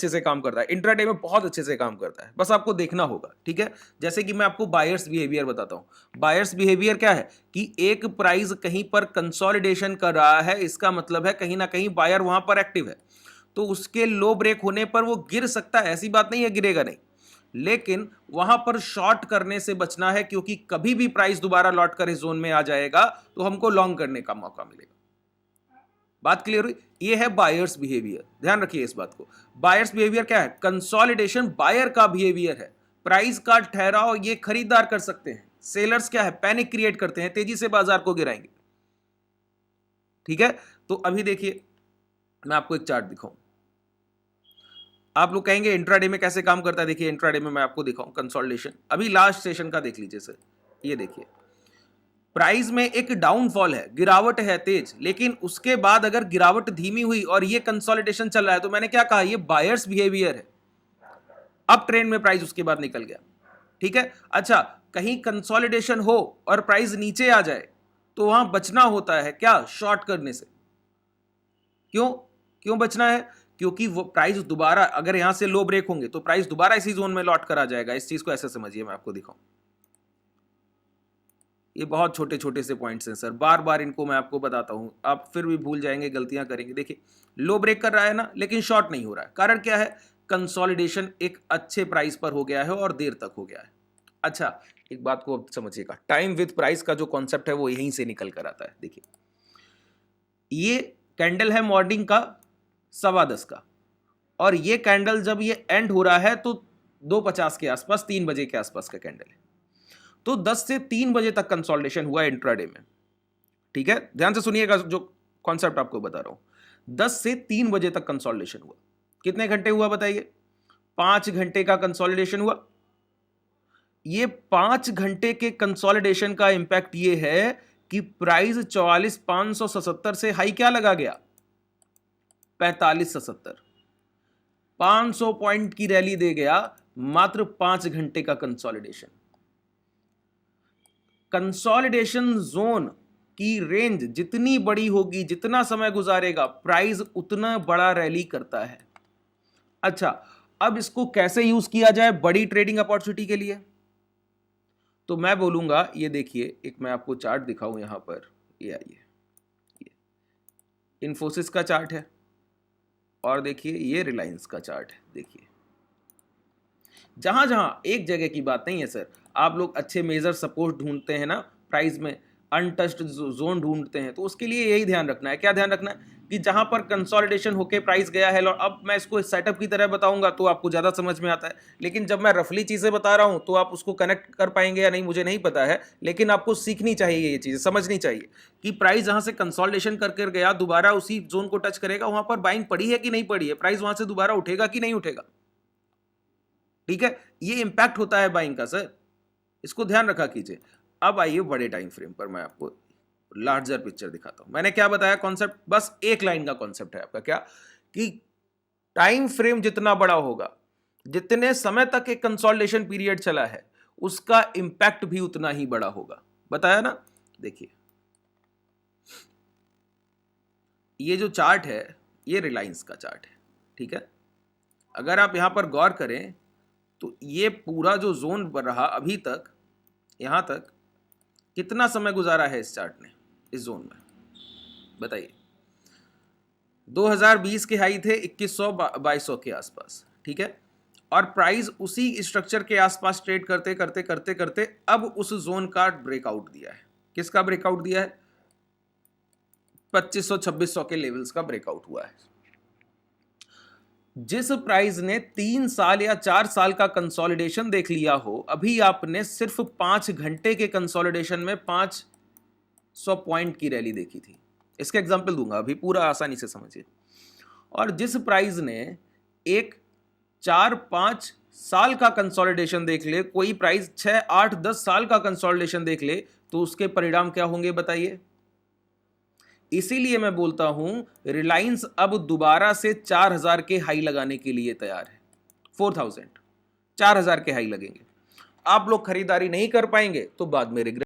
अच्छे से काम करता है, इंट्राडे में बहुत अच्छे से काम करता है, बस आपको देखना होगा, ठीक है। जैसे कि मैं आपको बायर्स बिहेवियर बताता हूं। बायर्स बिहेवियर क्या है कि एक प्राइस कहीं पर कंसोलिडेशन कर रहा है, इसका मतलब है कहीं ना कहीं बायर वहां पर एक्टिव है, तो उसके लो ब्रेक होने पर वो गिर सकता है, ऐसी बात नहीं है गिरेगा नहीं, लेकिन वहां पर शॉर्ट करने से बचना है, क्योंकि कभी भी प्राइस दोबारा लौट कर इस जोन में आ जाएगा तो हमको लॉन्ग करने का मौका मिलेगा। बात क्लियर हुई? ये है बायर्स बिहेवियर, ध्यान रखिए इस बात को। बायर्स बिहेवियर क्या है? कंसोलिडेशन बायर का बिहेवियर है, प्राइस का ठहराव ये खरीदार कर सकते हैं, सेलर्स क्या है? पैनिक क्रिएट करते हैं, तेजी से बाजार को गिराएंगे, ठीक है। तो अभी देखिए मैं आपको एक चार्ट दिखाऊं, आप लोग कहेंगे इंट्राडे में कैसे काम करता है। देखिए इंट्राडे में मैं आपको दिखाऊं कंसोलिडेशन, अभी लास्ट सेशन का देख लीजिए सर, ये देखिए प्राइस में एक डाउनफॉल है, गिरावट है तेज, लेकिन उसके बाद अगर गिरावट धीमी हुई और ये कंसोलिडेशन चल रहा है, तो मैंने क्या कहा, ये बायर्स बिहेवियर है। अब ट्रेंड में प्राइस उसके बाद निकल गया, ठीक है। अच्छा, कहीं कंसोलिडेशन हो और प्राइस नीचे आ जाए तो वहां बचना होता है, क्या? शॉर्ट करने से। क्यों क्यों बचना है? क्योंकि वो प्राइस दोबारा अगर यहां से लो ब्रेक होंगे तो प्राइस दोबारा इसी जोन में लौट कर आ जाएगा। इस चीज को ऐसे समझिए, मैं आपको दिखाऊं, ये बहुत छोटे छोटे से पॉइंट्स हैं सर, बार बार इनको मैं आपको बताता हूं, आप फिर भी भूल जाएंगे, गलतियां करेंगे। देखिए लो ब्रेक कर रहा है ना, लेकिन शॉर्ट नहीं हो रहा है, कारण क्या है? कंसोलिडेशन एक अच्छे प्राइस पर हो गया है और देर तक हो गया है। अच्छा, एक बात को अब समझिएगा, टाइम विद प्राइस का जो कॉन्सेप्ट है वो यहीं से निकल कर आता है। देखिए ये कैंडल है मॉर्निंग का 10:15 का, और ये कैंडल जब ये एंड हो रहा है तो 2:50 के आसपास, 3 बजे के आसपास का कैंडल है, तो 10 से 3 बजे तक कंसोलिडेशन हुआ इंट्राडे में, ठीक है। ध्यान से सुनिएगा जो कॉन्सेप्ट आपको बता रहा हूं, 10 से 3 बजे तक कंसोलिडेशन हुआ। कितने घंटे हुआ बताइए? 5 घंटे का कंसोलिडेशन हुआ। ये 5 घंटे के कंसोलिडेशन का इंपैक्ट ये है कि प्राइस 44,577 से हाई क्या लगा गया? 45,70, 500 पॉइंट की रैली दे गया मात्र 5 घंटे का कंसोलिडेशन। कंसोलिडेशन जोन की रेंज जितनी बड़ी होगी, जितना समय गुजारेगा, प्राइस उतना बड़ा रैली करता है। अच्छा, अब इसको कैसे यूज किया जाए बड़ी ट्रेडिंग अपॉर्चुनिटी के लिए? तो मैं बोलूंगा, ये देखिए एक मैं आपको चार्ट दिखाऊं यहां पर, ये आइए, इन्फोसिस का चार्ट है, और देखिए ये रिलायंस का चार्ट है। देखिए जहां जहां एक जगह की बात नहीं है सर, आप लोग अच्छे मेजर सपोर्ट ढूंढते हैं ना प्राइस में, अनटच्ड जोन ढूंढते हैं, तो उसके लिए यही ध्यान रखना है। क्या ध्यान रखना है? कि जहां पर कंसोलिडेशन होके प्राइस गया है, और अब मैं इसको सेटअप की तरह बताऊंगा तो आपको ज्यादा समझ में आता है, लेकिन जब मैं रफली चीजें बता रहा हूं तो आप उसको कनेक्ट कर पाएंगे या नहीं मुझे नहीं पता है, लेकिन आपको सीखनी चाहिए, ये चीजें समझनी चाहिए कि प्राइस जहां से कंसोलिडेशन कर गया दोबारा उसी जोन को टच करेगा, वहां पर बाइंग पड़ी है कि नहीं पड़ी है, प्राइस वहां से दोबारा उठेगा कि नहीं उठेगा, ठीक है। ये इंपैक्ट होता है बाइंग का सर, इसको ध्यान रखा कीजिए। अब आइए बड़े टाइम फ्रेम पर मैं आपको लार्जर पिक्चर दिखाता हूं। मैंने क्या बताया कॉन्सेप्ट? बस एक लाइन का कॉन्सेप्ट है आपका, क्या? कि टाइम फ्रेम जितना बड़ा होगा, जितने समय तक एक कंसोलिडेशन पीरियड चला है, उसका इंपैक्ट भी उतना ही बड़ा होगा। बताया ना? देखिए ये जो चार्ट है ये रिलायंस का चार्ट है, ठीक है। अगर आप यहां पर गौर करें तो ये पूरा जो जोन बन रहा अभी तक, यहां तक कितना समय गुजारा है इस चार्ट ने इस जोन में? बताइए। 2020 के हाई थे 2100-2200 के आसपास, ठीक है, और प्राइस उसी स्ट्रक्चर के आसपास ट्रेड करते करते करते करते अब उस जोन का ब्रेकआउट दिया है। किसका ब्रेकआउट दिया है? 2500-2600 के लेवल्स का ब्रेकआउट हुआ है। जिस प्राइस ने 3 साल या 4 साल का कंसोलिडेशन देख लिया हो, अभी आपने सिर्फ 5 घंटे के कंसोलिडेशन में 500 पॉइंट की रैली देखी थी। इसका एग्जांपल दूंगा अभी, पूरा आसानी से समझिए। और जिस प्राइस ने एक 4-5 साल का कंसोलिडेशन देख ले, कोई प्राइस 6-8-10 साल का कंसोलिडेशन देख ले, तो उसके परिणाम क्या होंगे बताइए? इसीलिए मैं बोलता हूं रिलायंस अब दोबारा से 4000 के हाई लगाने के लिए तैयार है। 4000 4000 के हाई लगेंगे। आप लोग खरीदारी नहीं कर पाएंगे तो बाद में रिग्रेट